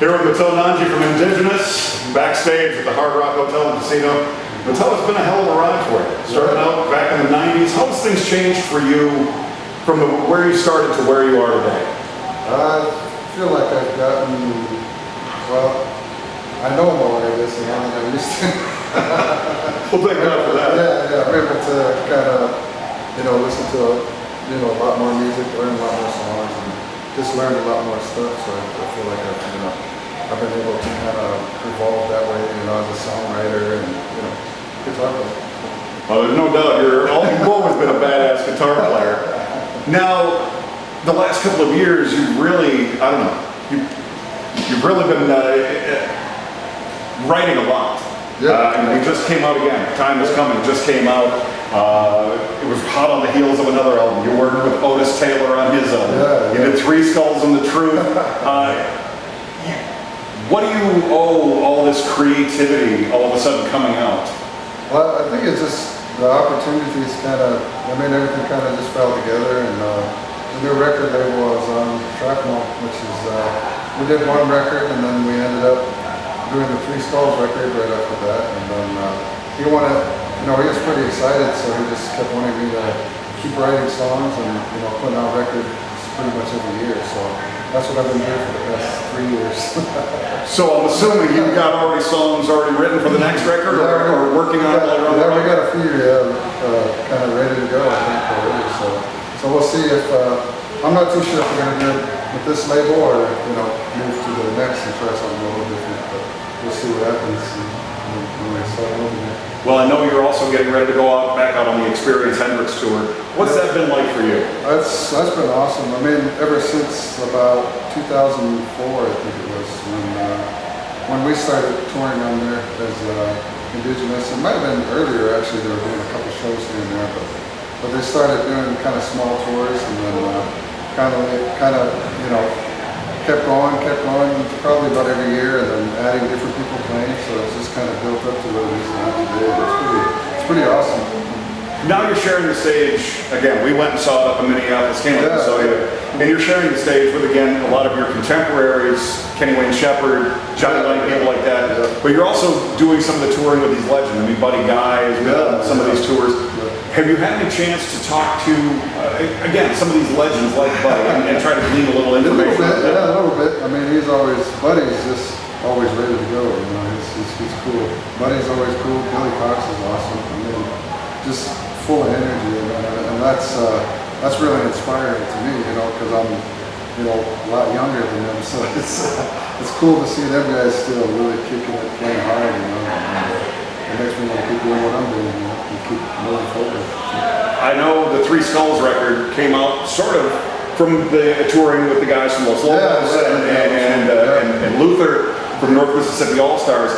Here with Mato Nanji from Indigenous, backstage at the Hard Rock Hotel and Casino. Mato, it's been a hell of a ride for you. Started out back in the 90s. How has things changed for you from where you started to where you are today? I feel like I've gotten, well, I know more, I guess, than I used to. Well, thank God for that. Yeah, I'm able to kind of, listen to, a lot more music, learn a lot more songs, and just learn a lot more stuff. So I feel like I've been able to kind of evolve that way, as a songwriter and, guitar player. Well, there's no doubt you've always been a badass guitar player. Now, the last couple of years, you've really, you've really been writing a lot. And we just came out again. Time is Coming just came out. It was hot on the heels of another album. You worked with Otis Taylor on his album. You did Three Skulls and the Truth. What do you owe all this creativity all of a sudden coming out? Well, I think it's just the opportunities everything kind of just fell together, and the new record label was on Shrapnel, which is, we did one record and then we ended up doing the Three Skulls record right after that, and then he wanted, he was pretty excited, so he just kept wanting me to keep writing songs and, putting out records pretty much every year, so that's what I've been doing for the past 3 years. So I'm assuming you've got songs already written for the next record, or working on it later on? Yeah, we got a few kind of ready to go, I think, already, so we'll see if, I'm not too sure if we're going to do it with this label or, move to the next and try something a little different, but we'll see what happens when we start moving it. Well, I know you're also getting ready to go back out on the Experience Hendrix tour. What's that been like for you? That's been awesome. I mean, ever since about 2004, I think it was, when we started touring on there as Indigenous. It might have been earlier, actually. They were doing a couple shows here and there, but they started doing kind of small tours, and then kind of kept going, probably about every year, and then adding different people playing, so it's just kind of built up to what it is now today. It's pretty awesome. Now you're sharing the stage, again, we went and saw it up in Minneapolis, came up and saw you, and you're sharing the stage with, again, a lot of your contemporaries, Kenny Wayne Shepherd, Johnny Lang, people like that, but you're also doing some of the touring with these legends. I mean, Buddy Guy has been on some of these tours. Have you had any chance to talk to, again, some of these legends like Buddy and try to glean a little information? A little bit. I mean, Buddy's just always ready to go. He's cool. Buddy's always cool. Billy Cox is awesome. I mean, just full of energy, and that's really inspiring to me, because I'm, a lot younger than them. So it's cool to see them guys still really kicking it, playing hard. It makes me want to keep doing what I'm doing, and keep moving forward. I know the Three Skulls record came out sort of from the touring with the guys from Los Lobos and Luther from North Mississippi All Stars.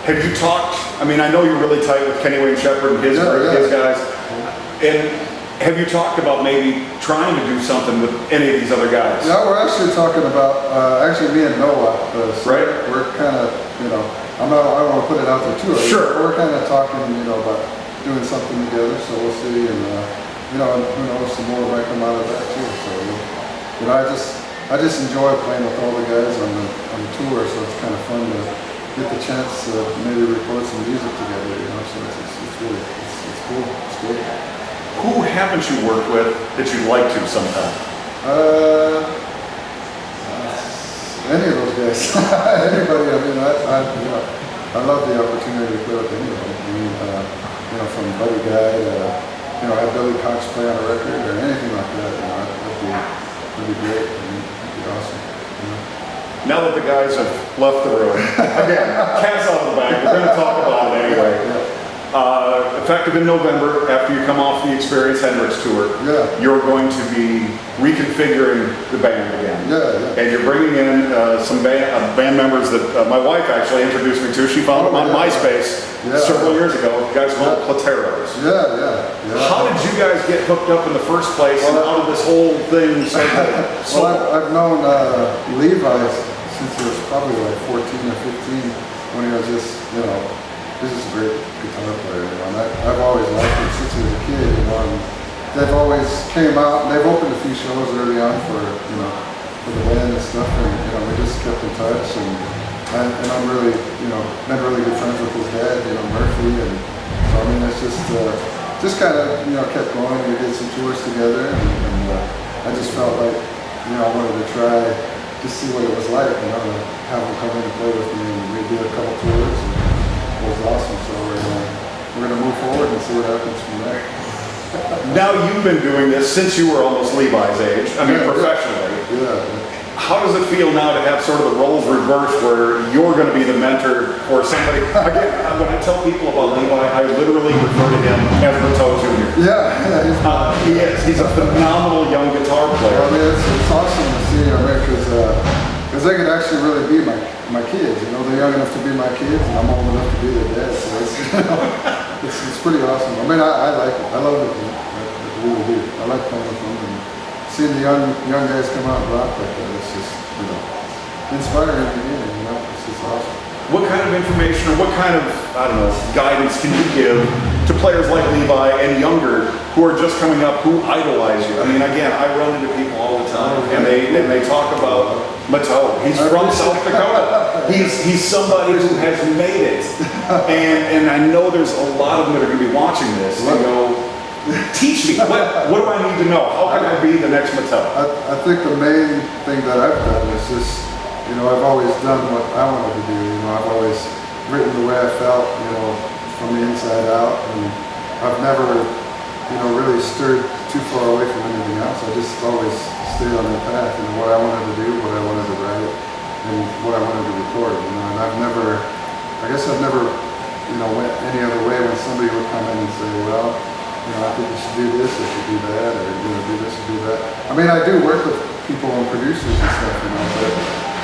Have you talked? I mean, I know you're really tight with Kenny Wayne Shepherd and his guys. And have you talked about maybe trying to do something with any of these other guys? Yeah, we're actually talking about me and Noah. Right. We're kind of, I don't want to put it out there too early. Sure. We're kind of talking, about doing something together. So we'll see, and who knows, some more might come out of that too. So I just enjoy playing with all the guys on the tour. So it's kind of fun to get the chance to maybe record some music together. So it's really cool. It's great. Who haven't you worked with that you'd like to sometime? Any of those guys. Anybody. I mean, I love the opportunity to play with anybody. I mean, from Buddy Guy to, have Billy Cox play on a record or anything like that. That'd be great. I mean, that'd be awesome. Now that the guys have left the room, again, cat's out of the bag. We're going to talk about it anyway. Effective in November, after you come off the Experience Hendrix tour, you're going to be reconfiguring the band again. And you're bringing in some band members that my wife actually introduced me to. She found them on MySpace several years ago. Guys called Plateros. How did you guys get hooked up in the first place, and how did this whole thing start? Well, I've known Levi since he was probably like 14 or 15, when he was just, he's just a great guitar player, and I've always liked him since he was a kid, and they've always came out, and they've opened a few shows early on for the band and stuff, and we just kept in touch, and and I'm really, been really good friends with his dad, Murphy, and so I mean, it's just kind of, kept going. We did some tours together, and I just felt like, I wanted to try to see what it was like, to have him come in and play with me, and we did a couple tours, and it was awesome. So we're gonna move forward and see what happens from there. Now you've been doing this since you were almost Levi's age, professionally. Yeah. How does it feel now to have sort of the roles reversed where you're going to be the mentor for somebody? Again, when I tell people about Levi, I literally refer to him as Mato Jr. Yeah. He is. He's a phenomenal young guitar player. I mean, it's awesome to see, because they could actually really be my kids. They're young enough to be my kids, and I'm old enough to be their dad. So it's pretty awesome. I mean, I like it. I love it. I really do. I like playing with them. And seeing the young guys come out and rock like that, it's just, inspiring to me, it's just awesome. What kind of information or what kind of, guidance can you give to players like Levi and younger who are just coming up, who idolize you? I mean, again, I run into people all the time, and they talk about Mato. He's from South Dakota. He's somebody who has made it. And I know there's a lot of them that are going to be watching this and go, teach me. What do I need to know? How can I be the next Mato? I think the main thing that I've done is just, I've always done what I wanted to do. I've always written the way I felt, from the inside out, and I've never, really steered too far away from anything else. I just always stayed on that path, what I wanted to do, what I wanted to write, and what I wanted to record. And I've never went any other way when somebody would come in and say, well, I think you should do this, you should do that, or do this or do that. I mean, I do work with people and producers and stuff, but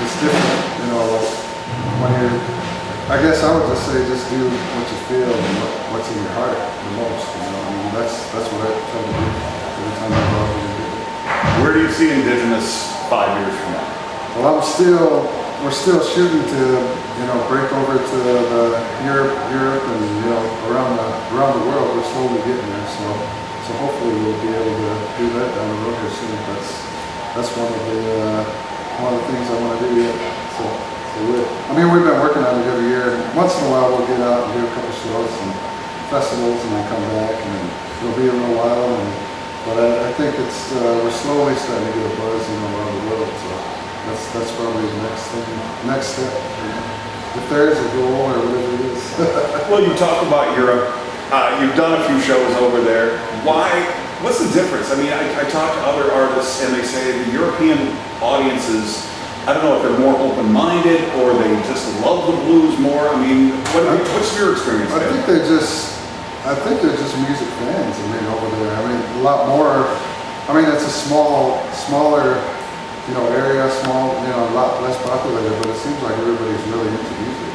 it's different, when you're, I guess I would just say, just do what you feel and what's in your heart the most, I mean, that's what I try to do every time I go out and do it. Where do you see Indigenous 5 years from now? Well, we're still shooting to, break over to Europe and, around the world. We're slowly getting there, so hopefully we'll be able to do that down the road here soon. That's one of the things I want to do yet. We've been working on it every year. Once in a while we'll get out and do a couple shows and festivals and then come back, and then it'll be a little while. But I think we're slowly starting to get a buzz around the world. So that's probably the next step. If there is a goal or whatever it is. Well, you talk about Europe. You've done a few shows over there. Why? What's the difference? I mean, I talk to other artists and they say the European audiences, I don't know if they're more open-minded or they just love the blues more. I mean, what's your experience? I think they're just music fans. Over there. A lot more. It's a smaller, area, a lot less populated, but it seems like everybody's really into music.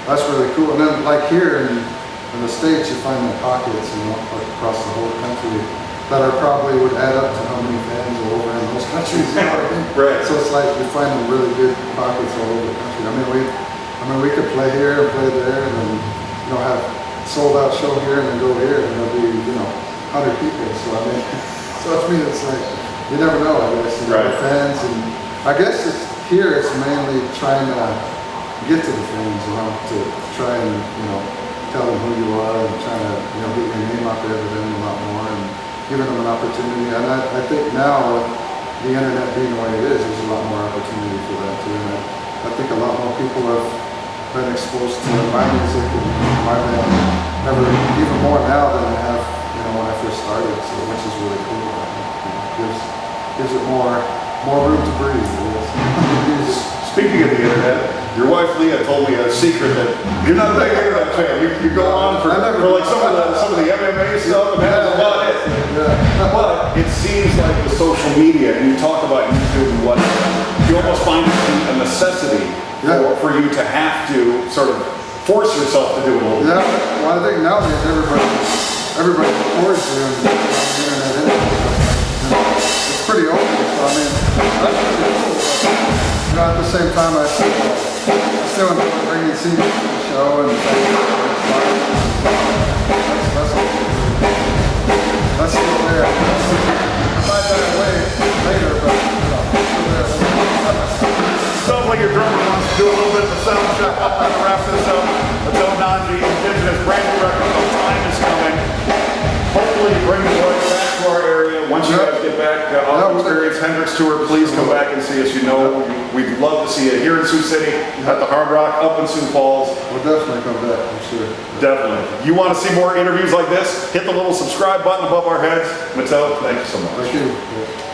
That's really cool. And then, like here in the States, you find the pockets, like across the whole country that probably would add up to how many fans are over in those countries. Right. So it's like we find really good pockets all over the country. We could play here and play there, and then have sold out show here and then go here, and there'll be 100 people. So it's like you never know. I guess right. Fans, and I guess it's mainly trying to get to the fans, to try and tell them who you are and trying to get your name out there to them a lot more and giving them an opportunity. And I think now with the internet being the way it is, there's a lot more opportunity for that too. And I think a lot more people have been exposed to my music and my band even more now than they have when I first started. So which is really cool. Gives it more room to breathe. Speaking of the internet, your wife Leah told me a secret that you're not a big internet fan. You go on for like some of the MMA stuff, and that's about it. Yeah. But it seems like the social media, and you talk about YouTube and whatnot, you almost find it a necessity for you to have to sort of force yourself to do it a little bit. Yeah. Well, I think nowadays everybody records on the internet anyway. It's pretty open, so that's pretty cool. At the same time, I still enjoy bringing CDs to the show and that's still there. I might die away later, but it's still there. sounds like your drummer wants to do a little bit of a sound check. I'm going to wrap this up. Mato Nanji Indigenous brand new record. The time is coming. Hopefully bring the boys back to our area. Once you guys get back on the Experience Hendrix tour, please come back and see us. You know, we'd love to see you here in Sioux City, at the Hard Rock, up in Sioux Falls. We'll definitely come back, I'm sure. Definitely. You want to see more interviews like this? Hit the little subscribe button above our heads. Mato, thank you so much. Thank you.